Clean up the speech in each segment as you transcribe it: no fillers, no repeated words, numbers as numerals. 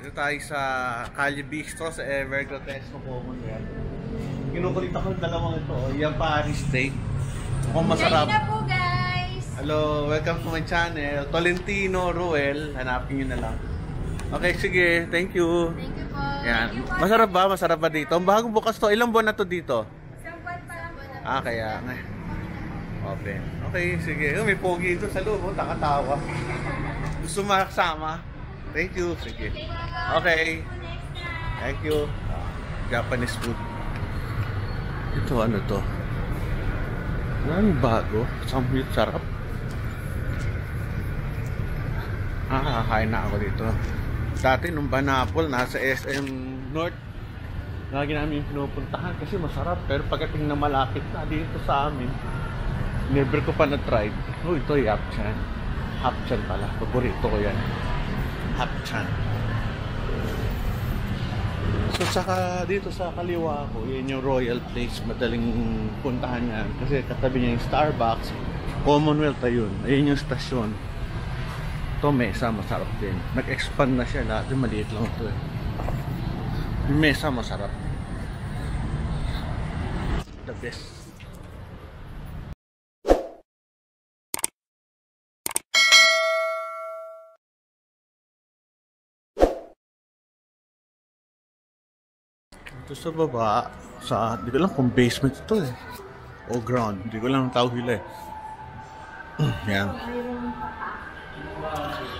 Dito tayo sa Calle Bistro sa Evergrotesco Commonwealth. Kinukulit ako ng dalawang ito. Yan Paris Steak. Mukhang masarap. Kain na po, guys! Hello, welcome to my channel. Tolentino Ruel. Hanapin nyo na lang. Okay, sige. Thank you. Thank you po. Yan. Thank you po. Masarap ba? Masarap ba dito? Ang bagong bukas to. Ilang buwan na to dito? Isang buwan pa lang po na. Kaya nga. Open. Okay, sige. May pogi ito sa loob. Takatawa. Gusto makasama? Thank you. Sige. Okay. Thank you. Japanese food. Ito ano to? Ano bago? Samyut sarap. Kakain na ako dito. Dati nung Banapol, nasa SM North. Lagi namin pinupuntahan kasi masarap. Pero pagdating na malapit na dito sa amin, never ko pa na-try. Oh, ito Yapchan. Hapchan pala. Paborito ko yan. Hapchan. So saka dito sa kaliwa ko, yun yung Royal Place. Madaling puntahan yan. Kasi katabi niya yung Starbucks. Commonwealth ayun. Ayun yung stasyon. Ito mesa masarap din. Nag-expand na siya. Dati maliit lang ito eh. Yung mesa masarap. The best. Ito sa baba, di ko lang kung basement ito eh. O ground, di ko lang tawag nila eh. Yan.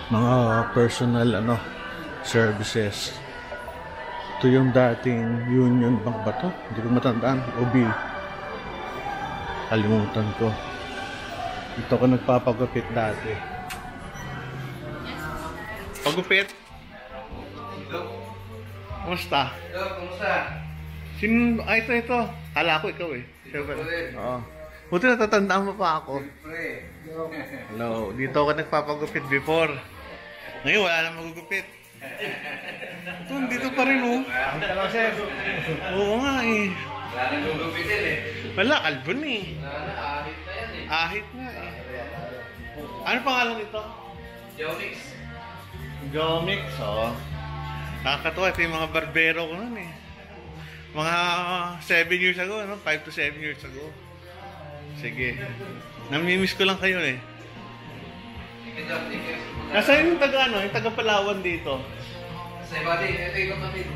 Mga personal services. Ito yung dating Union Bank ba to? Hindi ko matandaan. OB. Kalimutan ko. Ito ko nagpapagupit dati. Pagupit? Kumusta? Hello, kumusta? Ito. Hala ko ikaw eh. Siyempre. Oo. Buti natatandaan mo pa ako. Hello. Dito ako nagpapagupit before. Ngayon wala na magugupit. Ito, dito pa rin oh. Hello, chef. Oo nga eh. Wala nang gugupitin eh. Wala, kalbon eh. Wala na, ahit na yan eh. Ahit nga eh. Ano pangalan nito? Jomix. Jomix, oh. Nakakatuwa, ito yung mga barbero ko nun eh. Mga 7 years ago, 5 to 7 years ago. Sige. Namimiss ko lang kayo eh. Nasaan yung yung taga Palawan dito? Sa iba din, ito yung kapatid.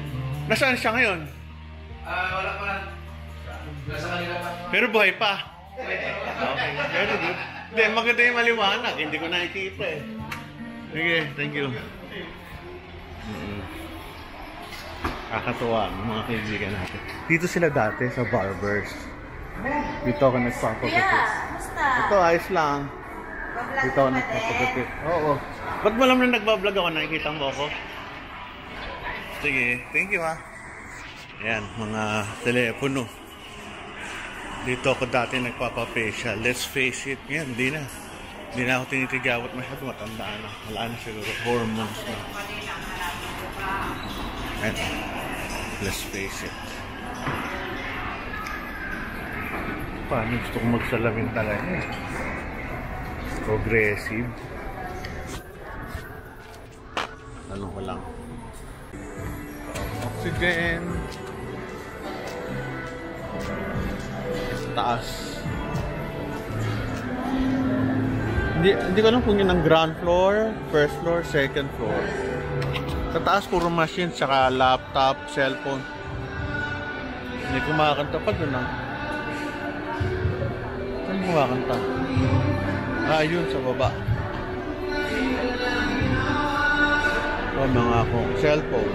Nasaan siya ngayon? Wala pa lang. Nasa kanila pa. Pero buhay pa. Pwede. Okay, very good. Hindi, maganda yung maliwanag. Hindi ko nakikita eh. Sige, thank you. Kakatuwa ng mga kaibigan natin. Dito sila dati sa barbers. Dito ako nagpapagupit. Basta. Ito, ayos lang. Dito ako nagpapagupit. Oo. Ba't mo alam na nagbablog ako? Nakikita mo ako? Sige, thank you ha. Ayan, mga telepono. Dito ako dati nagpapafacial. Let's face it. Yan, hindi na. Hindi na ako tinitigawat masyado. Matandaan na. Wala na siguro. Hormones na. Ayan. Let's face it. Paano gusto kong magsalamin talaga eh. Progressive. Tanong ko lang. Oxygen. Taas. Hindi ko alam kung yun ang ground floor, first floor, second floor. Sa taas puro machine, saka laptop, cellphone. Hindi ko makakanta pa doon ah. Saan ko makakanta? Yun sa baba. Mga akong cellphone.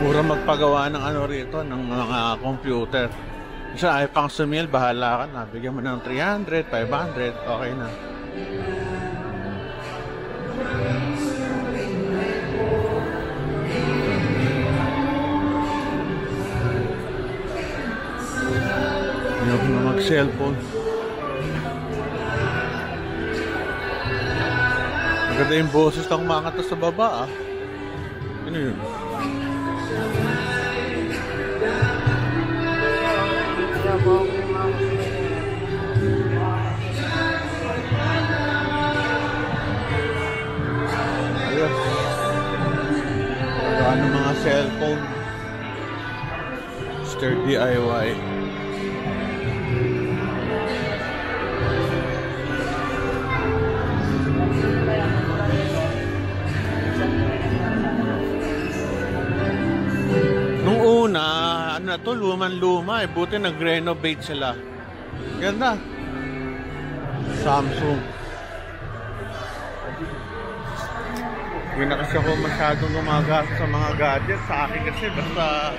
Mura magpagawa ng rito, ng mga computer. Isa ay pang sumil, bahala ka na. Bigyan mo ng 300, 500, okay na. Hindi ako na mag-cellphone. Maganda yung boses ng mga kata sa baba ah. Ano yun? Ayun. Paano mga cellphone? Mr. DIY. Nung una, ano na to, luman-luma eh. Buti nag-renovate sila. Ganda. Samsung. Hindi na kasi ako masyadong gumagastos sa mga gadgets. Sa akin kasi basta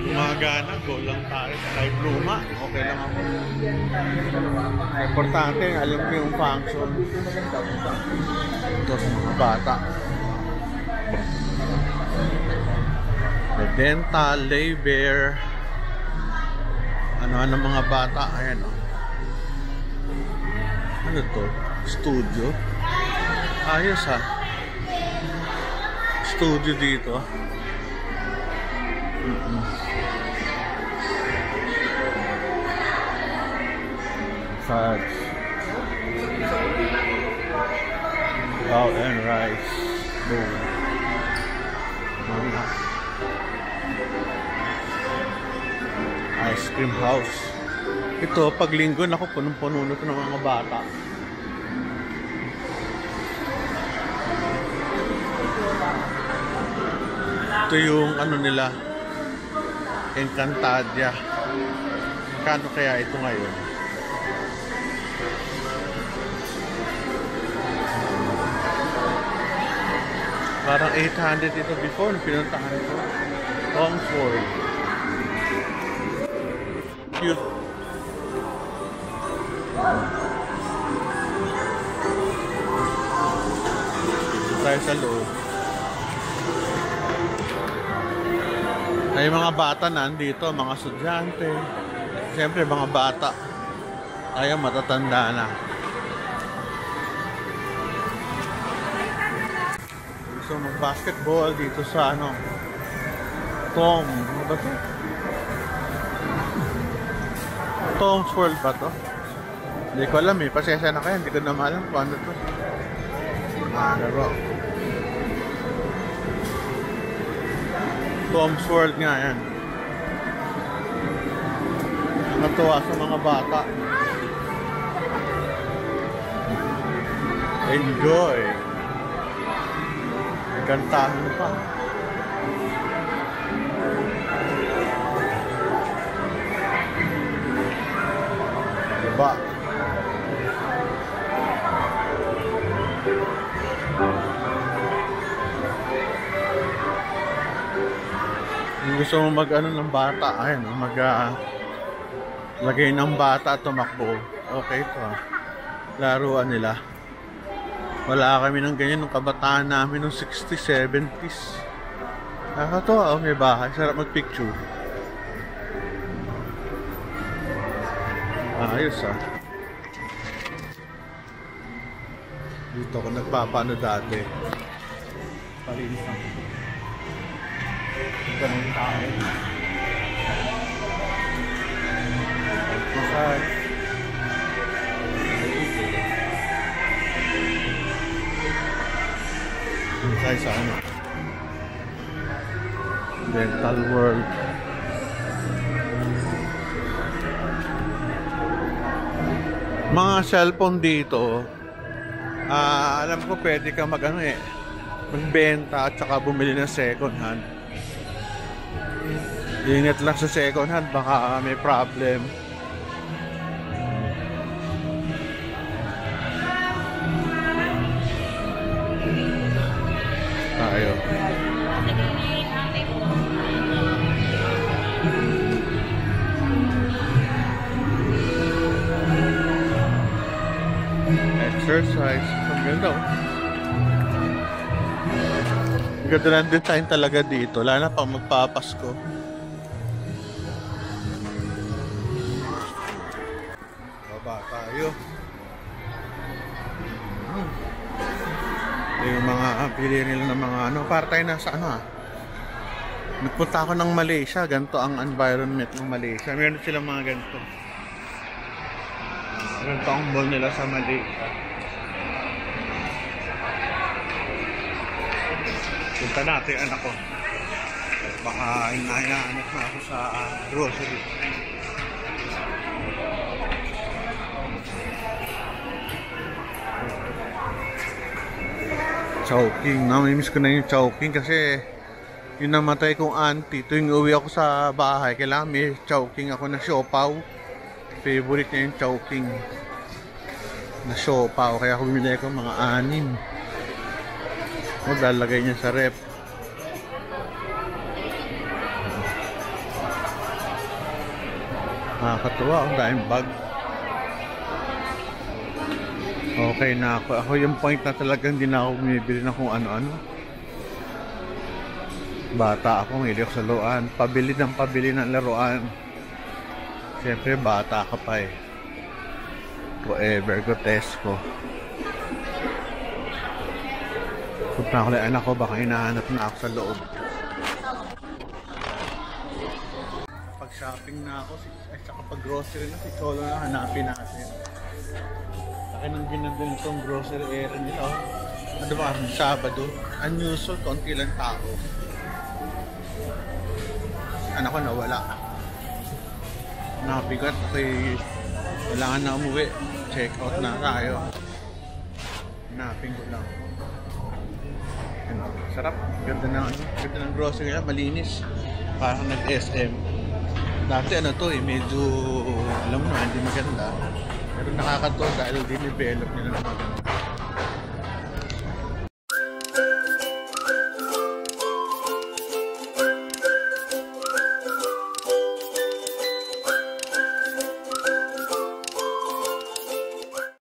gumagana, go lang tayo. Kahit luma, okay lang ako. Importante, alam ko yung function. Ito sa mga bata. May dental, labor. Ano mga bata. Ayan o. Ano to? Studio. Ayos ha. Studio dito. Fudge. Wow, and rice. Boom. Ice cream house. Ito, pag linggo, ako punong-puno na ito ng mga bata. Ito yung ano nila, Encantadia. Kano kaya ito ngayon? Parang 800 ito before nung pinuntahan ko. Tom's World. Cute. Dito tayo sa loob. Ay mga bata nandito, mga estudyante. Siyempre mga bata. Ayaw matatanda na. So mag-basketball dito sa ano, Tom, ano ba to? Tom's World ba to? Hindi ko alam eh, pasensya na kayo, hindi ko na alam kung ano to. Laro. Tom's World nga yan. Natuwa sa mga bata. Enjoy. Kantahan pa. Diba? Kung gusto mo mag-ano ng bata, ayun, lagay ng bata tumakbo. Okay to ha. Laruan nila. Wala kami ng ganyan nung kabataan namin nung 60s, 70s. Nakakatawa, may bahay. Sarap mag-picture. Ayos ha. Dito ako nagpapaano dati. Palinis ako. Ganun tayo. Massage. Tayo sa ano, Dental World. Mga cellphone dito, alam ko pwede ka mag-ano eh, magbenta at saka bumili ng second hand. Ingat lang sa second hand, baka may problem. Tayo. Exercise. Ang ganda oh. Ang ganda ng design talaga dito. Lalo na pang magpapasko. Baba tayo. Yung mga pili nila ng mga ano, para tayo nasa ano ha. Nagpunta ako ng Malaysia, ganito ang environment ng Malaysia. Meron silang mga ganito. Ganito ang mall nila sa Malaysia. Punta natin anak ko. Baka hinahanap na ako sa grocery. Chowking. Namimiss ko na yung Chowking kasi yung namatay kong auntie. Tuwing uwi ako sa bahay, kailangan may Chowking ako na siopaw. Favorite niya yung Chowking na siopaw. Kaya ako bumili ko mga 6. Lalagay niya sa rep. Nakakatuwa. Ang daming bag. Okay na ako. Ako yung point na talagang hindi na ako bumibili na kung ano-ano. Bata ako, hindi ako sa laruan. Pabili ng laruan. Siyempre, bata ka pa eh. Forever, grotesco. Punta ako lang anak ko, baka hinahanap na ako sa loob. Pag shopping na ako, at saka pag grocery na, si Cholo na hanapin natin. Laki nang ginagawin itong grocery area nila. Oh. Ano ba, Sabado? Unusual, konti lang tao. Anak ko nawala. Nabigat, okay. Kailangan na umuwi. Check out na tayo. Hanapin ko lang. Ano, sarap. Ganda ng grocery nila, malinis. Parang nag-SM. Dati ano to eh, medyo, alam mo na, hindi maganda. Pero nakakatuwa dahil din-develop nila ng maganda.